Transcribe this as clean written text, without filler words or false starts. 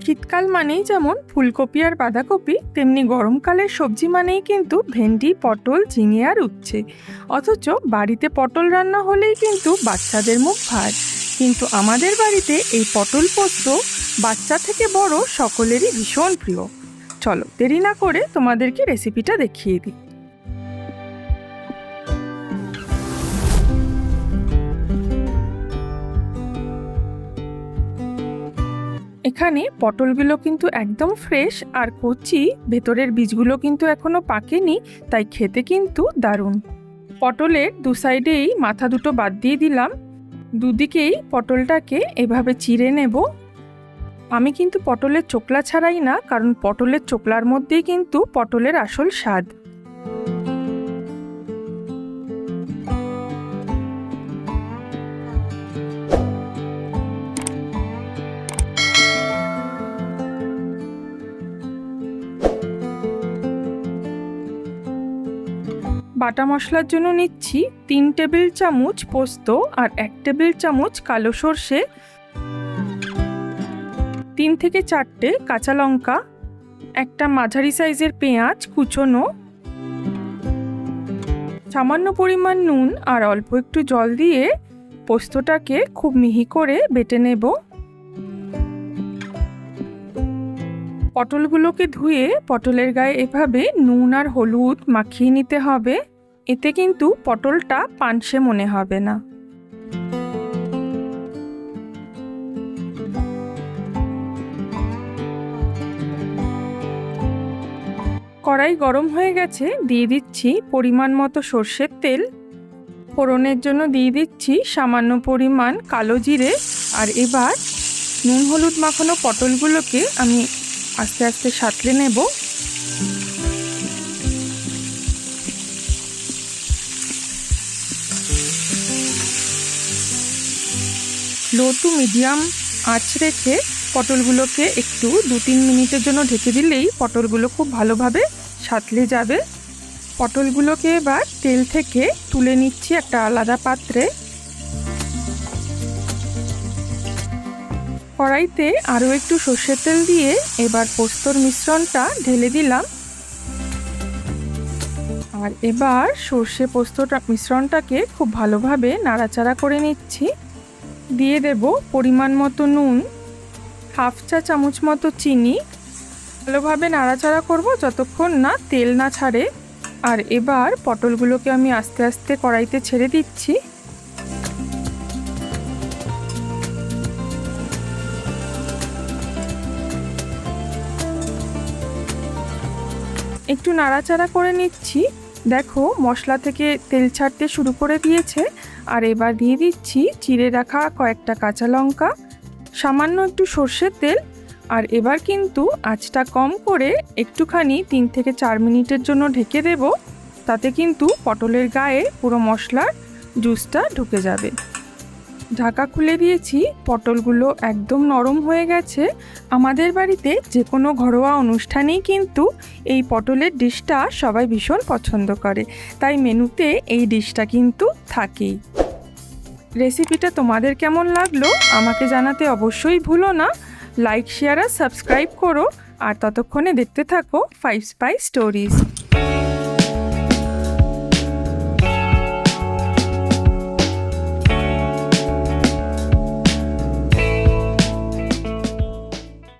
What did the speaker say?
শীতকাল মানেই যেমন ফুলকপি আর বাঁধাকপি, তেমনি গরমকালের সবজি মানেই কিন্তু ভেন্ডি, পটল, ঝিঙে আর উচ্ছে। অথচ বাড়িতে পটল রান্না হলেই কিন্তু বাচ্চাদের মুখ ভার। কিন্তু আমাদের বাড়িতে এই পটল পোস্ত বাচ্চা থেকে বড় সকলেরই ভীষণ প্রিয়। চলো দেরি না করে তোমাদেরকে রেসিপিটা দেখিয়ে দিই। এখানে পটলগুলো কিন্তু একদম ফ্রেশ আর কচি, ভেতরের বীজগুলো কিন্তু এখনো পাকেনি, তাই খেতে কিন্তু দারুণ। পটলের দু সাইডেই মাথা দুটো বাদ দিয়ে দিলাম। দুদিকেই পটলটাকে এভাবে চিড়ে নেব। আমি কিন্তু পটলের চোকলা ছাড়াই না, কারণ পটলের চোকলার মধ্যেই কিন্তু পটলের আসল স্বাদ। বাটা মশলার জন্য নিচ্ছি 3 টেবিল চামচ পোস্ত আর 1 টেবিল চামচ কালো সর্ষে, 3 থেকে 4টে কাঁচা লঙ্কা, একটা মাঝারি সাইজের পেঁয়াজ কুচোনো, সামান্য পরিমাণ নুন আর অল্প একটু জল দিয়ে পোস্তটাকে খুব মিহি করে বেটে নেব। পটলগুলোকে ধুয়ে পটলের গায়ে এভাবে নুন আর হলুদ মাখিয়ে নিতে হবে। এতে কিন্তু পটলটা পানসে মনে হবে না। কড়াই গরম হয়ে গেছে, দিয়ে দিচ্ছি পরিমাণ মতো সর্ষের তেল। ফোড়নের জন্য দিয়ে দিচ্ছি সামান্য পরিমাণ কালো জিরে। আর এবার নুন হলুদ মাখানো পটলগুলোকে আমি আস্তে আস্তে সাঁতলে নেব। লো টু মিডিয়াম আঁচ রেখে পটলগুলোকে একটু 2-3 মিনিটের জন্য ঢেকে দিলেই পটলগুলো খুব ভালোভাবে সাঁতলে যাবে। পটলগুলোকে এবার তেল থেকে তুলে নিচ্ছি একটা আলাদা পাত্রে। কড়াইতে আরও একটু সর্ষের তেল দিয়ে এবার পোস্তর মিশ্রণটা ঢেলে দিলাম। আর এবার সর্ষে পোস্তটা মিশ্রণটাকে খুব ভালোভাবে নাড়াচাড়া করে নিচ্ছি। দিয়ে দেব পরিমাণ মতো নুন, 1/2 চা চামচ মতো চিনি। ভালোভাবে নাড়াচাড়া করব যতক্ষণ না তেল না ছাড়ে। আর এবার পটলগুলোকে আমি আস্তে আস্তে কড়াইতে ছেড়ে দিচ্ছি। একটু নাড়াচাড়া করে নিচ্ছি। দেখো মশলা থেকে তেল ছাড়তে শুরু করে দিয়েছে। আর এবার দিয়ে দিচ্ছি চিড়ে রাখা কয়েকটা কাঁচা লঙ্কা, সামান্য একটু সর্ষের তেল। আর এবার কিন্তু আঁচটা কম করে একটুখানি 3 থেকে 4 মিনিটের জন্য ঢেকে দেব। তাতে কিন্তু পটলের গায়ে পুরো মশলার জুসটা ঢুকে যাবে। ঢাকা খুলে দিয়েছি, পটলগুলো একদম নরম হয়ে গেছে। আমাদের বাড়িতে যে কোনো ঘরোয়া অনুষ্ঠানেই কিন্তু এই পটলের ডিশটা সবাই ভীষণ পছন্দ করে, তাই মেনুতে এই ডিশটা কিন্তু থাকেই। রেসিপিটা তোমাদের কেমন লাগলো আমাকে জানাতে অবশ্যই ভুলো না। লাইক, শেয়ার আর সাবস্ক্রাইব করো। আর ততক্ষণে দেখতে থাকো 5 স্পাইস স্টোরিজ।